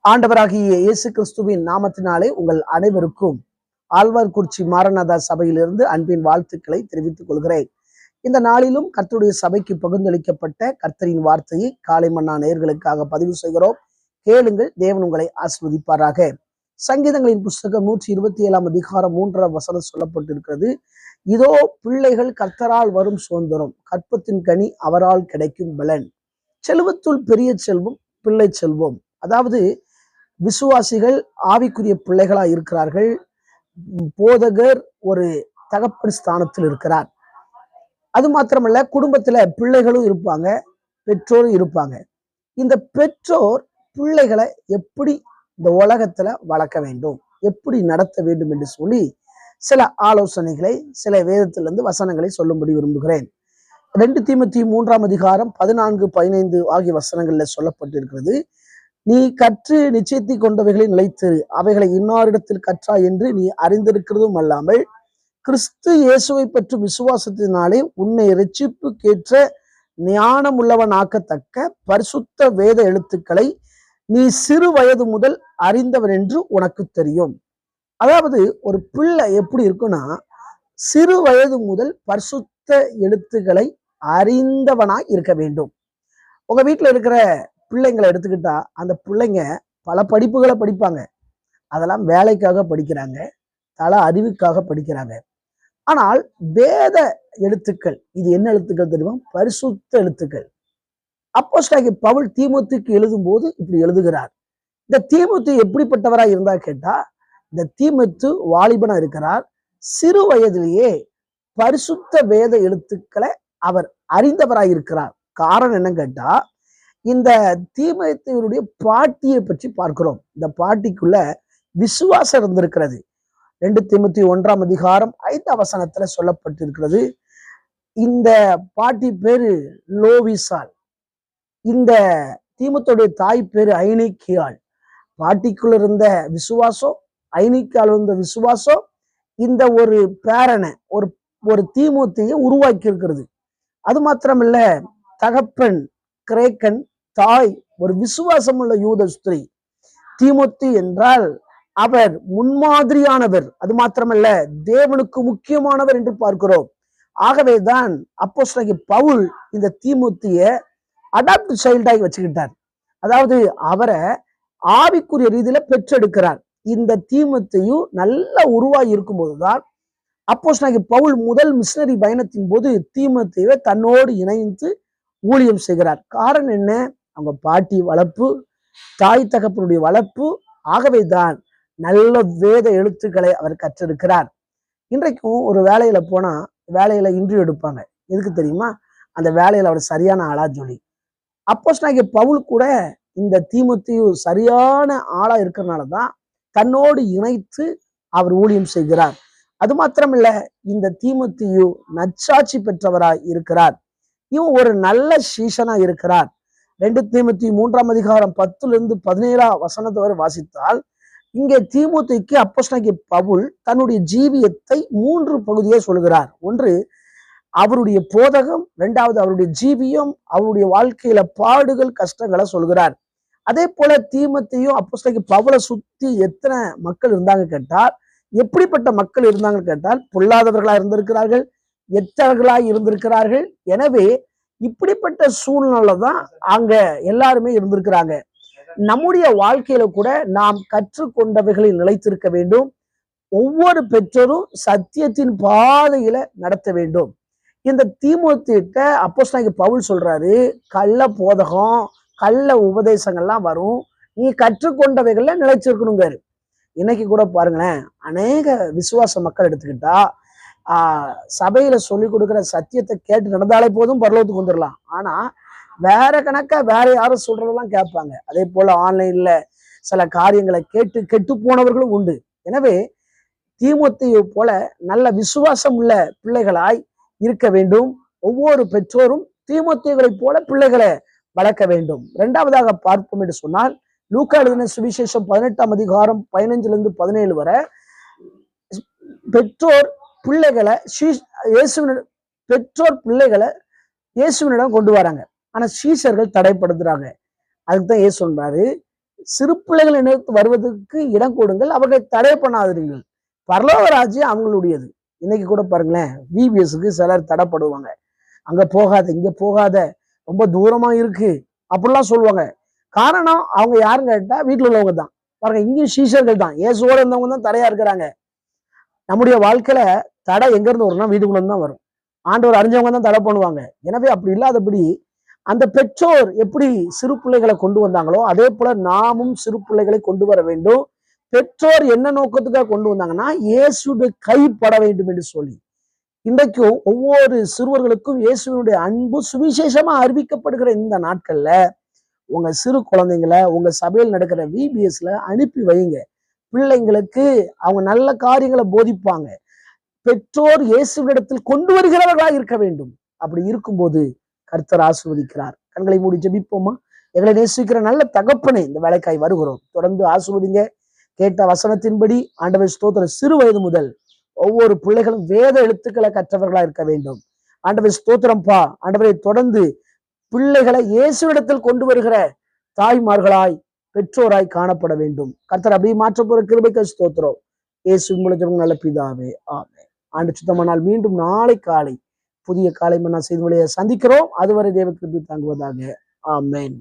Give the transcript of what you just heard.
ஆண்டவராகிய இயேசு கிறிஸ்துவின் நாமத்தினாலே உங்கள் அனைவருக்கும் ஆழ்வார்குறிச்சி மாரநாதா சபையிலிருந்து அன்பின் வாழ்த்துக்களை தெரிவித்துக் கொள்கிறேன். இந்த நாளிலும் கர்த்தருடைய சபைக்கு பகிர்ந்தளிக்கப்பட்ட கர்த்தரின் வார்த்தையை காலை மன்னா நேயர்களுக்காக பதிவு செய்கிறோம். கேளுங்கள், தேவன் உங்களை ஆசீர்வதிப்பாராக. சங்கீதங்களின் புஸ்தகம் 127 அதிகாரம் 3 வசனம் சொல்லப்பட்டிருக்கிறது. இதோ பிள்ளைகள் கர்த்தரால் வரும் சுதந்திரம், கற்பத்தின் கனி அவரால் கிடைக்கும் பலன். செல்வத்துள் பெரிய செல்வம் பிள்ளை செல்வம். அதாவது விசுவாசிகள் ஆவிக்குரிய பிள்ளைகளா இருக்கிறார்கள். போதகர் ஒரு தகப்பன் ஸ்தானத்தில் இருக்கிறார். அது மாத்திரமல்ல, குடும்பத்துல பிள்ளைகளும் இருப்பாங்க, பெற்றோரும் இருப்பாங்க. இந்த பெற்றோர் பிள்ளைகளை எப்படி இந்த உலகத்துல வளர்க்க வேண்டும், எப்படி நடத்த வேண்டும் என்று சொல்லி சில ஆலோசனைகளை, சில வேதத்திலிருந்து வசனங்களை சொல்லும்படி விரும்புகிறேன். 2 தீமோத்தேயு 3 அதிகாரம் 14, 15 ஆகிய வசனங்கள்ல சொல்லப்பட்டிருக்கிறது. நீ கற்று நிச்சயத்தை கொண்டவைகளை நிலைத்திரு, அவைகளை இன்னாரிடத்தில் கற்றா என்று நீ அறிந்திருக்கிறதும் அல்லாமல் கிறிஸ்து இயேசுவை பற்றி விசுவாசத்தினாலே உன்னை இரட்சிப்புக்கேற்ற ஞானம் உள்ளவனாக்கத்தக்க பரிசுத்த வேத எழுத்துக்களை நீ சிறு வயது முதல் அறிந்தவன் என்று உனக்கு தெரியும். அதாவது ஒரு பிள்ளை எப்படி இருக்குன்னா, சிறு வயது முதல் பரிசுத்த எழுத்துக்களை அறிந்தவனாய் இருக்க வேண்டும். உங்க வீட்டுல இருக்கிற பிள்ளைங்களை எடுத்துக்கிட்டா, அந்த பிள்ளைங்க பல படிப்புகளை படிப்பாங்க. அதெல்லாம் வேலைக்காக படிக்கிறாங்க, தல அறிவுக்காக படிக்கிறாங்க. ஆனால் வேத எழுத்துக்கள், இது என்ன எழுத்துக்கள் தெரியுமா? பரிசுத்த எழுத்துக்கள். அப்போஸ்தலனாகிய பவுல் தீமோத்தேயுக்கு எழுதும் போது இப்படி எழுதுகிறார். இந்த தீமோத்தேயு எப்படிப்பட்டவரா இருந்தா கேட்டா, இந்த தீமோத்தேயு வாலிபனா இருக்கிறார். சிறு வயதிலேயே பரிசுத்த வேத எழுத்துக்களை அவர் அறிந்தவராய் இருக்கிறார். காரணம் என்னன்னு கேட்டா, இந்த தீமோத்தேயுடைய பாட்டியை பற்றி பார்க்கிறோம். இந்த பாட்டிக்குள்ள விசுவாசம் இருந்திருக்கிறது. 2 தீமோத்தேயு 1 அதிகாரம் 5 வசனத்துல சொல்லப்பட்டிருக்கிறது. இந்த பாட்டி பேரு லோவிசால். இந்த தீமோத்தேயுடைய தாய் பேரு ஐனிக்கியாள். பாட்டிக்குள்ள இருந்த விசுவாசம், ஐனிக்கியாள் இருந்த விசுவாசம் இந்த ஒரு பேரனை, ஒரு தீமோத்தேயை உருவாக்கி இருக்கிறது. அது மாத்திரமல்ல, தகப்பன் கிரேக்கன், தாய் ஒரு விசுவாசம் உள்ள யூத ஸ்திரீ. தீமோத்தேயு என்றால் அவர் முன்மாதிரியானவர், அது மாத்திரமல்ல தேவனுக்கு முக்கியமானவர் என்று பார்க்கிறோம். ஆகவேதான் அப்போஸ்தலனாகிய பவுல் இந்த தீமோத்தேயை அடாப்ட் சைல்டாகி வச்சுக்கிட்டார். அதாவது அவரை ஆவிக்குரிய ரீதியில பெற்றெடுக்கிறார். இந்த தீமோத்தேயு நல்ல உருவாகி இருக்கும் போதுதான் அப்போஸ்தலனாகிய பவுல் முதல் மிஷனரி பயணத்தின் போது தீமோத்தேயுவை தன்னோடு இணைந்து ஊழியம் செய்கிறார். காரணம் என்ன? அவங்க பாட்டி வளர்ப்பு, தாய் தகப்பனுடைய வளர்ப்பு. ஆகவேதான் நல்ல வேத எழுத்துக்களை அவர் கற்றிருக்கிறார். இன்றைக்கும் ஒரு வேலையில போனா, வேலையில இன்டர்வியூ எடுப்பாங்க. எதுக்கு தெரியுமா? அந்த வேலையில அவர் சரியான ஆளா சொல்லி. அப்போஸ்தலனாகிய பவுல் கூட இந்த தீமோத்தேயு சரியான ஆளா இருக்கிறனாலதான் தன்னோடு இணைத்து அவர் ஊழியம் செய்கிறார். அது மாத்திரமில்ல, இந்த தீமோத்தேயு நற்சாட்சி பெற்றவராய் இருக்கிறார். இவன் ஒரு நல்ல சீஷனா இருக்கிறார். 2 தீமோத்தேயு 3 அதிகாரம் 10 17 வசனத்தை வரை வாசித்தால், இங்கே தீமோத்தேயுக்கு அப்போஸ்தலனாகிய பவுல் தன்னுடைய ஜீவியத்தை 3 பகுதியை சொல்கிறார். ஒன்று அவருடைய போதகம், 2வது அவருடைய ஜீவியம், அவருடைய வாழ்க்கையில பாடுகள் கஷ்டங்களை சொல்கிறார். அதே போல தீமோத்தேயு அப்போஸ்தலனாகிய பவுலை சுத்தி எத்தனை மக்கள் இருந்தாங்க கேட்டால், எப்படிப்பட்ட மக்கள் இருந்தாங்கன்னு கேட்டால், பொல்லாதவர்களா இருந்திருக்கிறார்கள், எத்தவர்களாய் இருந்திருக்கிறார்கள். எனவே இப்படிப்பட்ட சூழ்நிலை தான் அங்க எல்லாருமே இருந்திருக்கிறாங்க. நம்முடைய வாழ்க்கையில கூட நாம் கற்றுக்கொண்டவைகளில் நிலைத்திருக்க வேண்டும். ஒவ்வொரு பெற்றோரும் சத்தியத்தின் பாதையில நடத்த வேண்டும். இந்த தீமோத்தேயுட்ட அப்போஸ்தலனாகிய பவுல் சொல்றாரு, கள்ள போதகம், கள்ள உபதேசங்கள்லாம் வரும், நீ கற்றுக்கொண்டவைகள்ல நிலைச்சிருக்கணுங்காரு. இன்னைக்கு கூட பாருங்களேன், அநேக விசுவாச மக்கள் எடுத்துக்கிட்டா, சபையில சொல்லி கொடுக்குற சத்தியத்தை கேட்டு நடந்தாலே போதும், பரலோகத்துக்கு வந்துடலாம். ஆனா வேற கணக்கா வேற யாரும் சொல்றதெல்லாம் கேட்பாங்க. அதே போல ஆன்லைன்ல சில காரியங்களை கேட்டு கெட்டு போனவர்களும் உண்டு. எனவே தீமோத்தேயு போல நல்ல விசுவாசம் உள்ள பிள்ளைகளாய் இருக்க வேண்டும். ஒவ்வொரு பெற்றோரும் தீமோத்தேயுகளைப் போல பிள்ளைகளை வளர்க்க வேண்டும். 2வதாக பார்ப்போம் என்று சொன்னால், லூக்கா எழுதின சுவிசேஷம் 18 அதிகாரம் 15 17 வரை பெற்றோர் பிள்ளைகளை இயேசுவினிடம் கொண்டு வராங்க. ஆனா சீஷர்கள் தடைப்படுத்துறாங்க. அதுக்கு தான் இயேசு சொல்றாரு, சிறு பிள்ளைகள் நினைத்து வருவதற்கு இடம் கொடுங்கள், அவர்களை தடை பண்ணாதீர்கள். பரலோக ராஜ்யம் அவங்களுடையது. இன்னைக்கு கூட பாருங்களேன், விபிஎஸ்க்கு சிலர் தடைப்படுவாங்க. அங்க போகாத, இங்க போகாத, ரொம்ப தூரமா இருக்கு அப்படிலாம் சொல்லுவாங்க. காரணம் அவங்க யாருன்னு கேட்டா வீட்டுல உள்ளவங்க தான். பாருங்க, இங்கேயும் சீஷர்கள் தான், இயேசுவோட இருந்தவங்க தான் தடையா இருக்கிறாங்க. நம்முடைய வாழ்க்கையில தடை எங்க இருந்து வரும்னா வீட்டுக்குள்ள இருந்து தான் வரும். ஆண்டவர் அறிஞ்சவங்க தான் தடை பண்ணுவாங்க. எனவே அப்படி இல்லாதபடி அந்த பெற்றோர் எப்படி சிறு பிள்ளைகளை கொண்டு வந்தாங்களோ அதே போல நாமும் சிறு பிள்ளைகளை கொண்டு வர வேண்டும். பெற்றோர் என்ன நோக்கத்துக்காக கொண்டு வந்தாங்கன்னா இயேசுடைய கைப்பட வேண்டும் என்று சொல்லி, இன்றைக்கும் ஒவ்வொரு சிறுவர்களுக்கும் இயேசுவினுடைய அன்பு சுவிசேஷமா அறிவிக்கப்படுகிற இந்த நாட்கள்ல உங்க சிறு குழந்தைங்களை உங்க சபையில் நடக்கிற விபிஎஸ்ல அனுப்பி வைங்க. பிள்ளைங்களுக்கு அவங்க நல்ல காரியங்களை போதிப்பாங்க. பெற்றோர் இயேசுவினிடத்தில் கொண்டு வருகிறவர்களாக இருக்க வேண்டும். அப்படி இருக்கும்போது கர்த்தர் ஆசீர்வதிக்கிறார். கண்களை மூடி ஜெபிப்போமா? எங்களை நேசிக்கிற நல்ல தகப்பனே, இந்த வேலைக்காய் வருகிறோம். தொடர்ந்து ஆசீர்வதிங்க. கேட்ட வசனத்தின்படி ஆண்டவர் ஸ்தோத்திரம், சிறு வயது முதல் ஒவ்வொரு பிள்ளைகளும் வேத எழுத்துக்களை கற்றவர்களா இருக்க வேண்டும். ஆண்டவர் ஸ்தோத்திரம்பா. ஆண்டவரை தொடர்ந்து பிள்ளைகளை இயேசுவிடத்தில் கொண்டு வருகிற தாய்மார்களாய் பெற்றோராய் காணப்பட வேண்டும். கர்த்தர் அப்படியே மாற்ற போற கிருபைக்கு ஸ்தோத்திரம். இயேசு மூலம் நல்ல பிதாவே, ஆமென். ஆண்டு சுத்தமானால் மீண்டும் நாளை காலை புதிய காலை மன்னா செய்தி வழியை சந்திக்கிறோம். அதுவரை தேவ கிருபை தாங்குவதாக. ஆமென்.